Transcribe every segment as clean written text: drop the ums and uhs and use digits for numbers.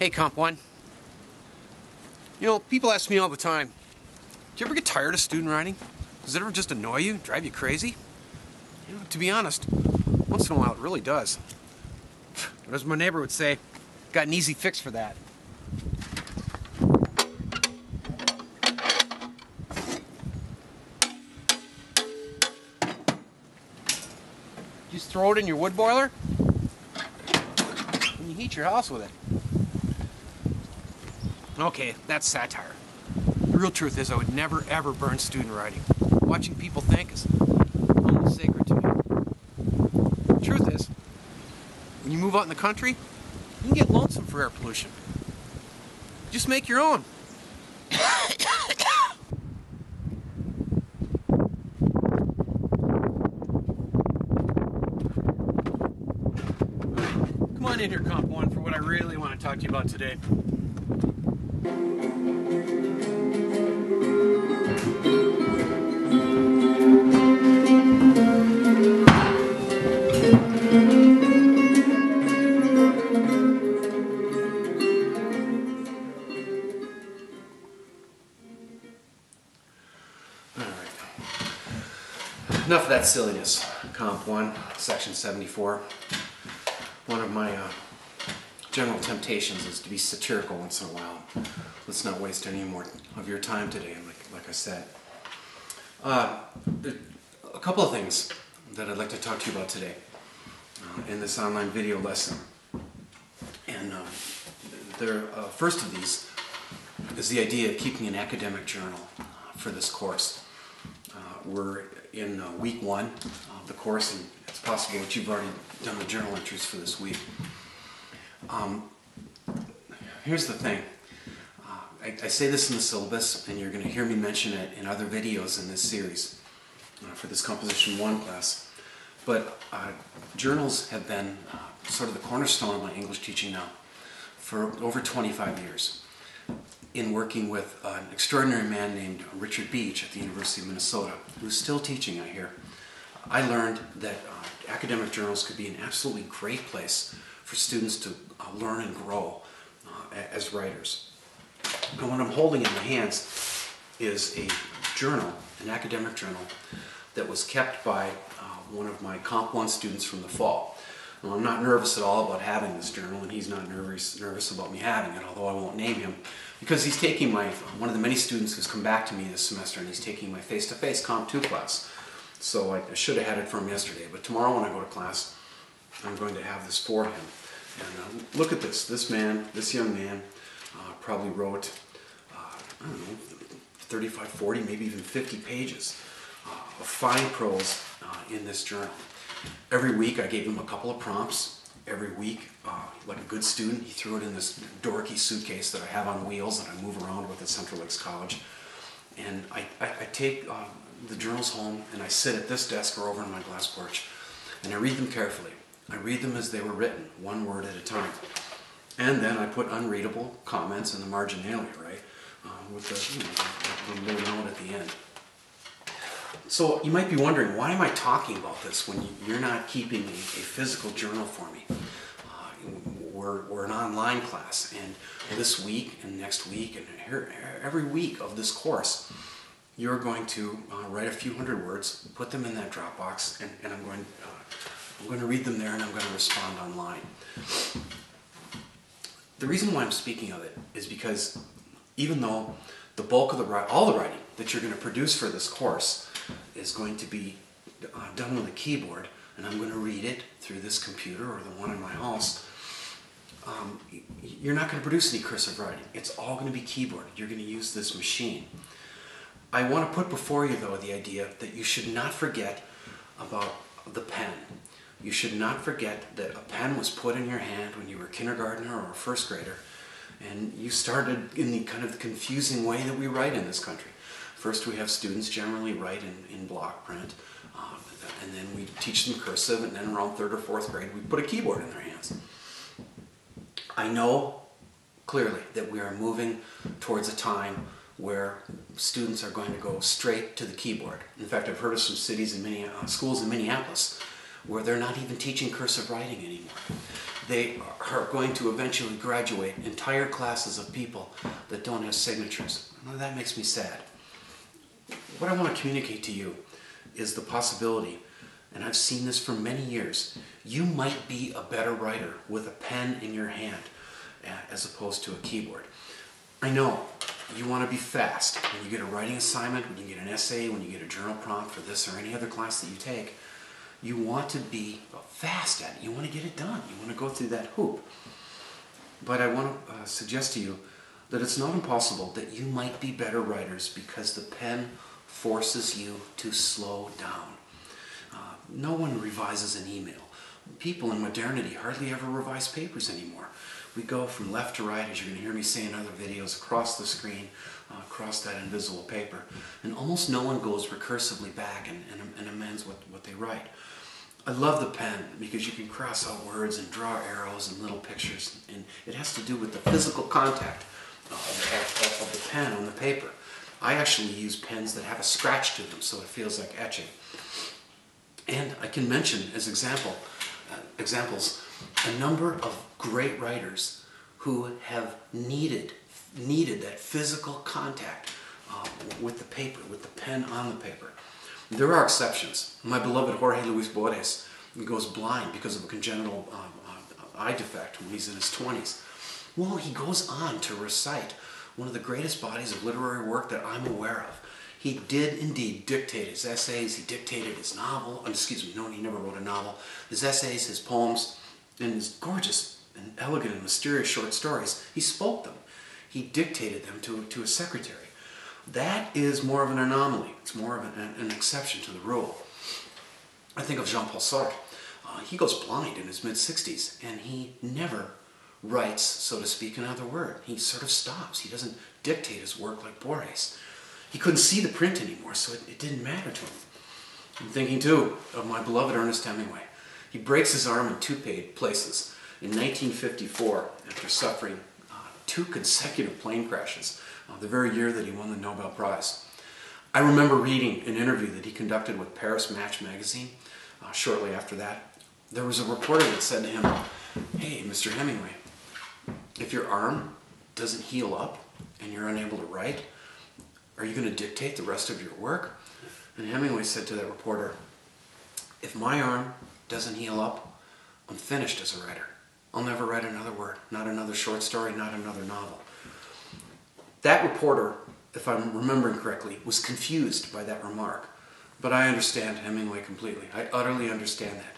Hey, Comp One. You know, people ask me all the time, do you ever get tired of student writing? Does it ever just annoy you, drive you crazy? You know, to be honest, once in a while it really does. But as my neighbor would say, got an easy fix for that. Just throw it in your wood boiler, and you heat your house with it. Okay, that's satire. The real truth is I would never ever burn student writing. Watching people think is almost sacred to me. The truth is, when you move out in the country, you can get lonesome for air pollution. Just make your own. Come on in here, Comp One, for what I really want to talk to you about today. Enough of that silliness, Comp 1, Section 74. One of my general temptations is to be satirical once in a while. Let's not waste any more of your time today, like I said. A couple of things that I'd like to talk to you about today in this online video lesson. And first of these is the idea of keeping an academic journal for this course. We're in week 1 of the course, and it's possible that you've already done the journal entries for this week. Here's the thing. I say this in the syllabus, and you're going to hear me mention it in other videos in this series for this Composition 1 class. But journals have been sort of the cornerstone of my English teaching now for over 25 years. In working with an extraordinary man named Richard Beach at the University of Minnesota, who's still teaching, I hear, I learned that academic journals could be an absolutely great place for students to learn and grow as writers. And what I'm holding in my hands is a journal, an academic journal, that was kept by one of my Comp 1 students from the fall. Now, I'm not nervous at all about having this journal, and he's not nervous about me having it, although I won't name him, because he's taking one of the many students who's come back to me this semester, and he's taking my face-to-face Comp 2 class. So I should have had it for him yesterday, but tomorrow when I go to class, I'm going to have this for him. And look at this. This young man, probably wrote, I don't know, 35, 40, maybe even 50 pages of fine prose in this journal. Every week I gave him a couple of prompts. Every week, like a good student, he threw it in this dorky suitcase that I have on wheels that I move around with at Central Lakes College. And I take the journals home and I sit at this desk or over on my glass porch and I read them carefully. I read them as they were written, one word at a time. And then I put unreadable comments in the marginalia, right? With the little note at the end. So you might be wondering, why am I talking about this when you're not keeping a physical journal for me? We're an online class, and this week and next week and every week of this course, you're going to write a few hundred words, put them in that Dropbox, and I'm going to read them there, and I'm going to respond online. The reason why I'm speaking of it is because even though the bulk of all the writing that you're going to produce for this course is going to be done with a keyboard, and I'm going to read it through this computer or the one in my house, you're not going to produce any cursive writing. It's all going to be keyboard. You're going to use this machine. I want to put before you, though, the idea that you should not forget about the pen. You should not forget that a pen was put in your hand when you were a kindergartner or a first grader, and you started in the kind of confusing way that we write in this country. First, we have students generally write in block print, and then we teach them cursive, and then around 3rd or 4th grade, we put a keyboard in their hands. I know clearly that we are moving towards a time where students are going to go straight to the keyboard. In fact, I've heard of some cities schools in Minneapolis where they're not even teaching cursive writing anymore. they are going to eventually graduate entire classes of people that don't have signatures. Now, that makes me sad. What I want to communicate to you is the possibility, and I've seen this for many years, you might be a better writer with a pen in your hand as opposed to a keyboard. I know you want to be fast. When you get a writing assignment, when you get an essay, when you get a journal prompt for this or any other class that you take, you want to be fast at it. You want to get it done. You want to go through that hoop. But I want to suggest to you that it's not impossible that you might be better writers because the pen forces you to slow down. No one revises an email. People in modernity hardly ever revise papers anymore. We go from left to right, as you're going to hear me say in other videos, across the screen, across that invisible paper. And almost no one goes recursively back and amends what they write. I love the pen because you can cross out words and draw arrows and little pictures. And it has to do with the physical contact of the pen on the paper. I actually use pens that have a scratch to them, so it feels like etching. And I can mention as examples a number of great writers who have needed that physical contact with the paper, with the pen on the paper. There are exceptions. My beloved Jorge Luis Borges goes blind because of a congenital eye defect when he's in his 20s. Well, he goes on to recite one of the greatest bodies of literary work that I'm aware of. He did indeed dictate his essays, he dictated his novel, no, he never wrote a novel, his essays, his poems, and his gorgeous and elegant and mysterious short stories. He spoke them. He dictated them to a secretary. That is more of an anomaly. It's more of an exception to the rule. I think of Jean-Paul Sartre. He goes blind in his mid-60s, and he never writes, so to speak, another word. He sort of stops. He doesn't dictate his work like Borges. He couldn't see the print anymore, so it didn't matter to him. I'm thinking, too, of my beloved Ernest Hemingway. He breaks his arm in two places. In 1954, after suffering 2 consecutive plane crashes, the very year that he won the Nobel Prize. I remember reading an interview that he conducted with Paris Match magazine shortly after that. There was a reporter that said to him, "Hey, Mr. Hemingway, if your arm doesn't heal up and you're unable to write, are you going to dictate the rest of your work?" And Hemingway said to that reporter, "If my arm doesn't heal up, I'm finished as a writer. I'll never write another word, not another short story, not another novel." That reporter, if I'm remembering correctly, was confused by that remark. But I understand Hemingway completely. I utterly understand that.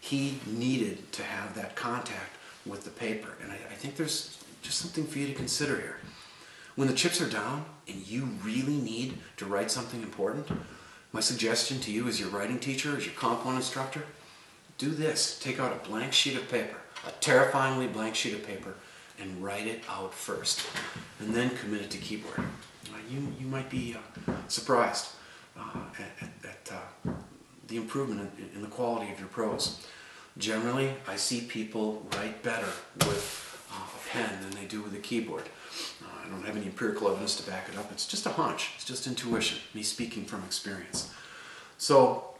He needed to have that contact with the paper. And I think there's just something for you to consider here. When the chips are down and you really need to write something important, my suggestion to you as your writing teacher, as your comp 1 instructor, do this. Take out a blank sheet of paper, a terrifyingly blank sheet of paper, and write it out first, and then commit it to keyboard. You might be surprised at the improvement in the quality of your prose. Generally, I see people write better with a pen than they do with a keyboard. I don't have any empirical evidence to back it up. It's just a hunch. It's just intuition, me speaking from experience. So,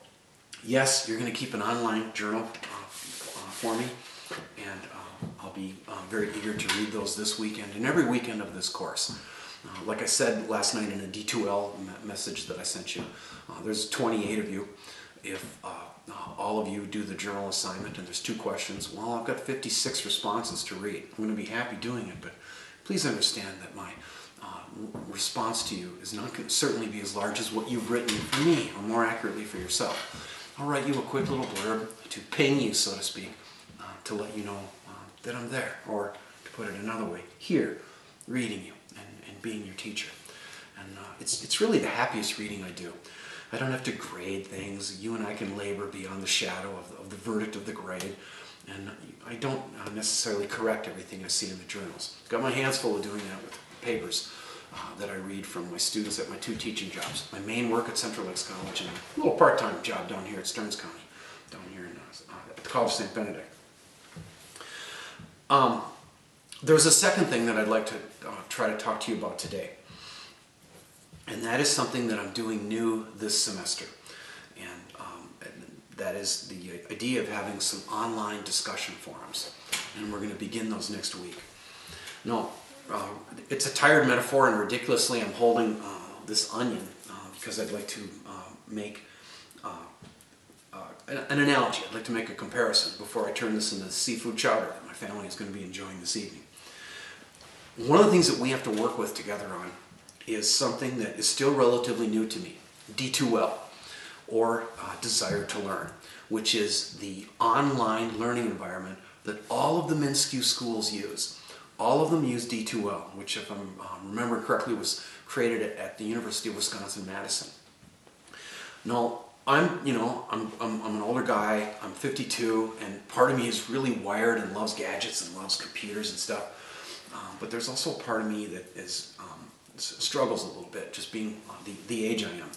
yes, you're going to keep an online journal for me, and I'll be very eager to read those this weekend and every weekend of this course. Like I said last night in a D2L message that I sent you, there's 28 of you. If all of you do the journal assignment and there's 2 questions, well, I've got 56 responses to read. I'm going to be happy doing it, but please understand that my response to you is not going to certainly be as large as what you've written for me, or more accurately for yourself. I'll write you a quick little blurb to ping you, so to speak, to let you know that I'm there, or to put it another way, here, reading you and being your teacher. And it's really the happiest reading I do. I don't have to grade things. You and I can labor beyond the shadow of the verdict of the grade. And I don't necessarily correct everything I see in the journals. I've got my hands full of doing that with papers that I read from my students at my 2 teaching jobs. My main work at Central Lakes College and a little part-time job down here at Stearns County, down here at the College of St. Benedict. There's a second thing that I'd like to try to talk to you about today. And that is something that I'm doing new this semester. And that is the idea of having some online discussion forums. and we're going to begin those next week. No, it's a tired metaphor, and ridiculously I'm holding this onion because I'd like to make an analogy. I'd like to make a comparison before I turn this into the seafood chowder that my family is going to be enjoying this evening. One of the things that we have to work with together on is something that is still relatively new to me, D2L, or Desire to Learn, which is the online learning environment that all of the MnSCU schools use. All of them use D2L, which, if I'm remembering correctly, was created at the University of Wisconsin-Madison. Now, I'm an older guy. I'm 52, and part of me is really wired and loves gadgets and loves computers and stuff. But there's also a part of me that struggles a little bit, just being the age I am.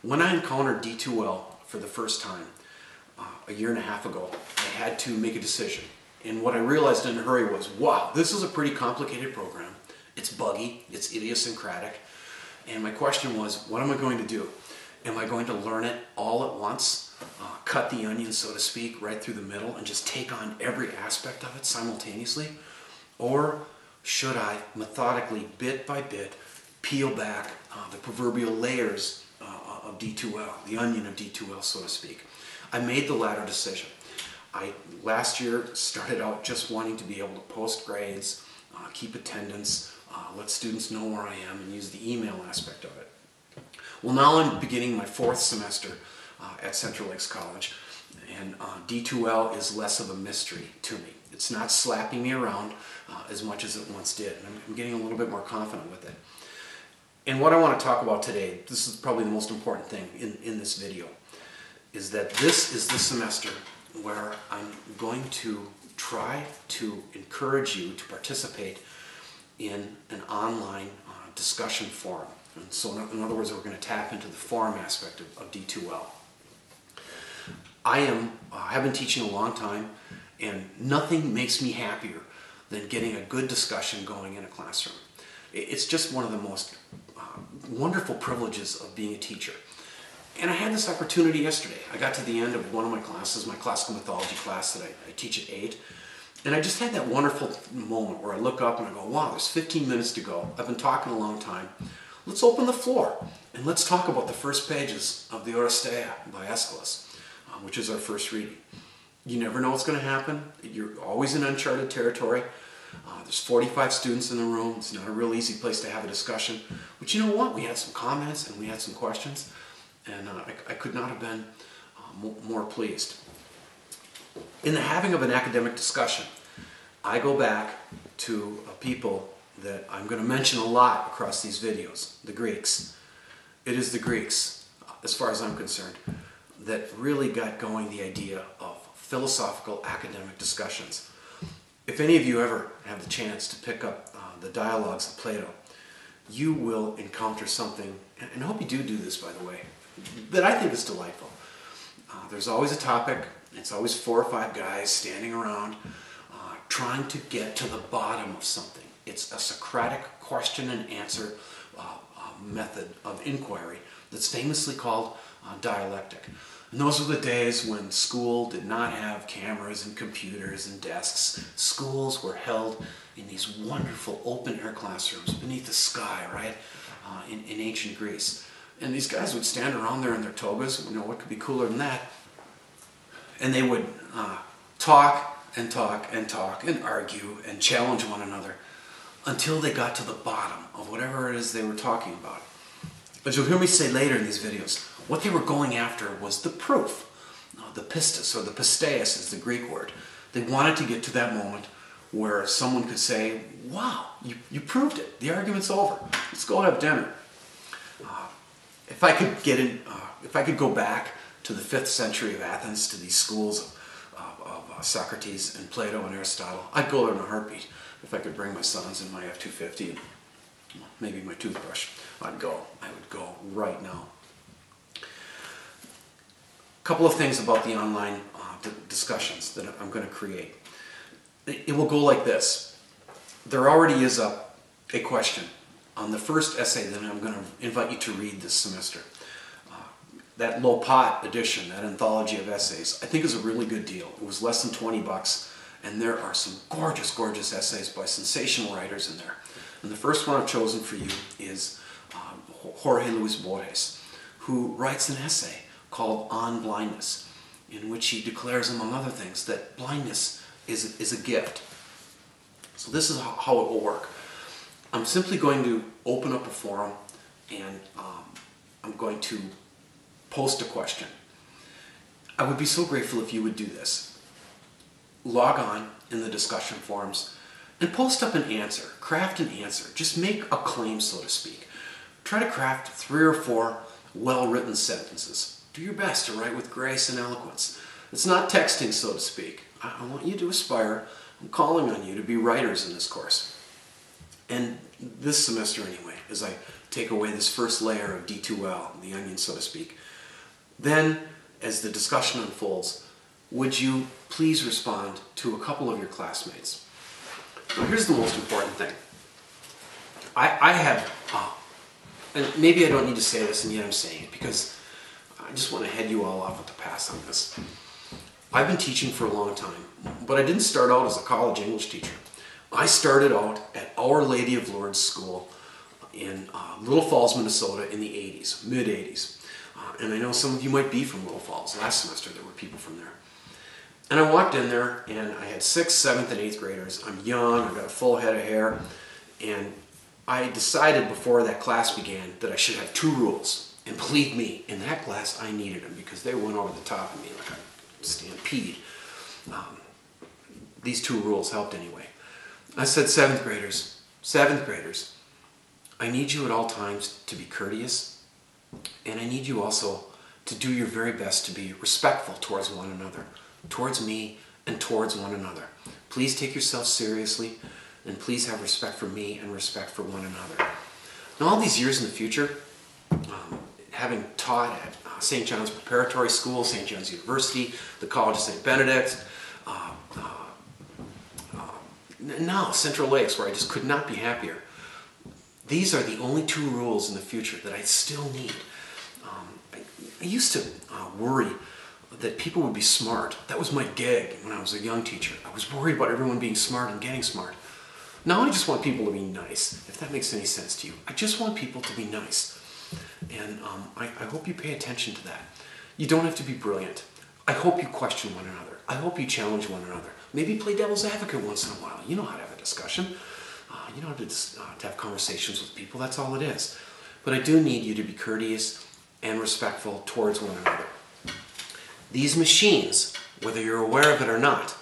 When I encountered D2L for the first time a year and a half ago, I had to make a decision. And what I realized in a hurry was, wow, this is a pretty complicated program. It's buggy, it's idiosyncratic. And my question was, what am I going to do? Am I going to learn it all at once, cut the onion, so to speak, right through the middle, and just take on every aspect of it simultaneously? Or should I methodically, bit by bit, peel back the proverbial layers of D2L, the onion of D2L, so to speak? I made the latter decision. I, last year, started out just wanting to be able to post grades, keep attendance, let students know where I am, and use the email aspect of it. Well, now I'm beginning my 4th semester at Central Lakes College, and D2L is less of a mystery to me. It's not slapping me around as much as it once did, and I'm getting a little bit more confident with it. And what I want to talk about today, this is probably the most important thing in this video, is that this is the semester where I'm going to try to encourage you to participate in an online discussion forum. And so in other words, we're going to tap into the forum aspect of D2L. I have been teaching a long time, and nothing makes me happier than getting a good discussion going in a classroom. It's just one of the most wonderful privileges of being a teacher. And I had this opportunity yesterday. I got to the end of one of my classes, my classical mythology class that I teach at 8. And I just had that wonderful moment where I look up and I go, wow, there's 15 minutes to go. I've been talking a long time. Let's open the floor and let's talk about the first pages of the Oresteia by Aeschylus, which is our first reading. You never know what's going to happen. You're always in uncharted territory. There's 45 students in the room. It's not a real easy place to have a discussion. But you know what? We had some comments and we had some questions. And I could not have been more pleased. In the having of an academic discussion, I go back to people that I'm going to mention a lot across these videos, the Greeks. It is the Greeks, as far as I'm concerned, that really got going the idea of philosophical academic discussions. If any of you ever have the chance to pick up the dialogues of Plato, you will encounter something, and I hope you do this, by the way, that I think is delightful. There's always a topic. It's always 4 or 5 guys standing around trying to get to the bottom of something. It's a Socratic question and answer method of inquiry that's famously called dialectic. And those were the days when school did not have cameras and computers and desks. Schools were held in these wonderful open-air classrooms beneath the sky, right, in ancient Greece. And these guys would stand around there in their togas. You know, what could be cooler than that? And they would talk and talk and talk and argue and challenge one another until they got to the bottom of whatever it is they were talking about. But you'll hear me say later in these videos, what they were going after was the proof. The pistis, or the pisteis is the Greek word. They wanted to get to that moment where someone could say, wow, you proved it. The argument's over. Let's go have dinner. If I could go back to the 5th century of Athens, to these schools of Socrates and Plato and Aristotle, I'd go there in a heartbeat. If I could bring my sons and my F-250 and maybe my toothbrush, I would go right now. A couple of things about the online discussions that I'm going to create. It will go like this. There already is a question on the first essay that I'm going to invite you to read this semester. That Lopat edition, that anthology of essays, I think is a really good deal. It was less than $20, And there are some gorgeous, gorgeous essays by sensational writers in there. And the first one I've chosen for you is Jorge Luis Borges, who writes an essay called On Blindness, in which he declares, among other things, that blindness is a gift. So this is how it will work. I'm simply going to open up a forum, and I'm going to post a question. I would be so grateful if you would do this. Log on in the discussion forums and post up an answer. Craft an answer. Just make a claim, so to speak. Try to craft 3 or 4 well-written sentences. Do your best to write with grace and eloquence. It's not texting, so to speak. I want you to aspire. I'm calling on you to be writers in this course. And this semester anyway, as I take away this first layer of D2L, the onion, so to speak. Then, as the discussion unfolds, would you please respond to a couple of your classmates? Now, here's the most important thing. I have, and maybe I don't need to say this, and yet I'm saying it, because I just want to head you all off with the pass on this. I've been teaching for a long time, but I didn't start out as a college English teacher. I started out at Our Lady of Lourdes School in Little Falls, Minnesota in the 80s, mid-80s. And I know some of you might be from Little Falls. Last semester there were people from there. And I walked in there and I had 6th, 7th, and 8th graders. I'm young, I've got a full head of hair, and I decided before that class began that I should have 2 rules. And believe me, in that class I needed them because they went over the top of me like a stampede. These 2 rules helped anyway. I said, 7th graders, I need you at all times to be courteous, and I need you also to do your very best to be respectful towards one another, towards me and towards one another. Please take yourself seriously, and please have respect for me and respect for one another. Now, all these years in the future, having taught at St. John's Preparatory School, St. John's University, the College of St. Benedict, now Central Lakes, where I just could not be happier. These are the only 2 rules in the future that I still need. I used to worry that people would be smart. That was my gig when I was a young teacher. I was worried about everyone being smart and getting smart. Now I just want people to be nice, if that makes any sense to you. I just want people to be nice. And I hope you pay attention to that. You don't have to be brilliant. I hope you question one another. I hope you challenge one another. Maybe play devil's advocate once in a while. You know how to have a discussion. You know how to have conversations with people. That's all it is. But I do need you to be courteous and respectful towards one another. These machines, whether you're aware of it or not,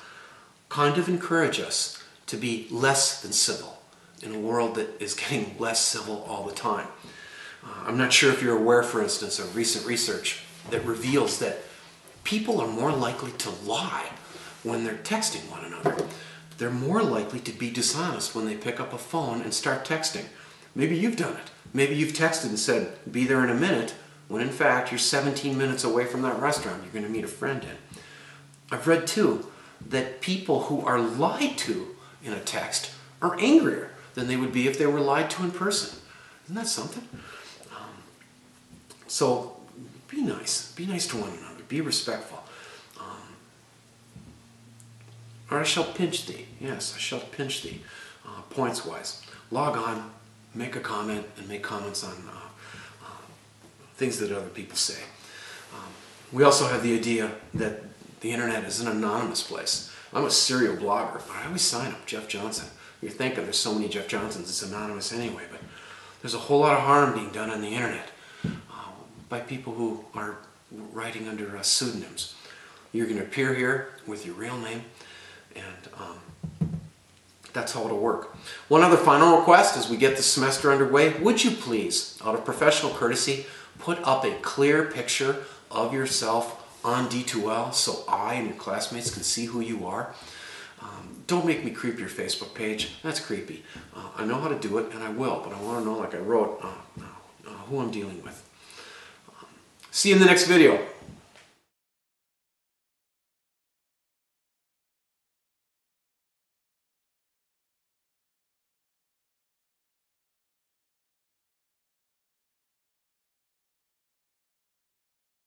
kind of encourage us to be less than civil in a world that is getting less civil all the time. I'm not sure if you're aware, for instance, of recent research that reveals that people are more likely to lie when they're texting one another. They're more likely to be dishonest when they pick up a phone and start texting. Maybe you've done it. Maybe you've texted and said, be there in a minute, when in fact you're 17 minutes away from that restaurant you're going to meet a friend in. I've read too that people who are lied to in a text are angrier than they would be if they were lied to in person. Isn't that something? So be nice. Be nice to one another. Be respectful. Or I shall pinch thee. Yes, I shall pinch thee, points-wise. Log on, make a comment, and make comments on things that other people say. We also have the idea that the internet is an anonymous place. I'm a serial blogger, but I always sign up Jeff Johnson. You're thinking there's so many Jeff Johnsons, it's anonymous anyway, but there's a whole lot of harm being done on the internet by people who are writing under pseudonyms. You're going to appear here with your real name, and that's how it'll work. One other final request as we get the semester underway, would you please, out of professional courtesy, put up a clear picture of yourself on D2L so I and your classmates can see who you are. Don't make me creep your Facebook page. That's creepy. I know how to do it, and I will, but I want to know, like I wrote, who I'm dealing with. See you in the next video.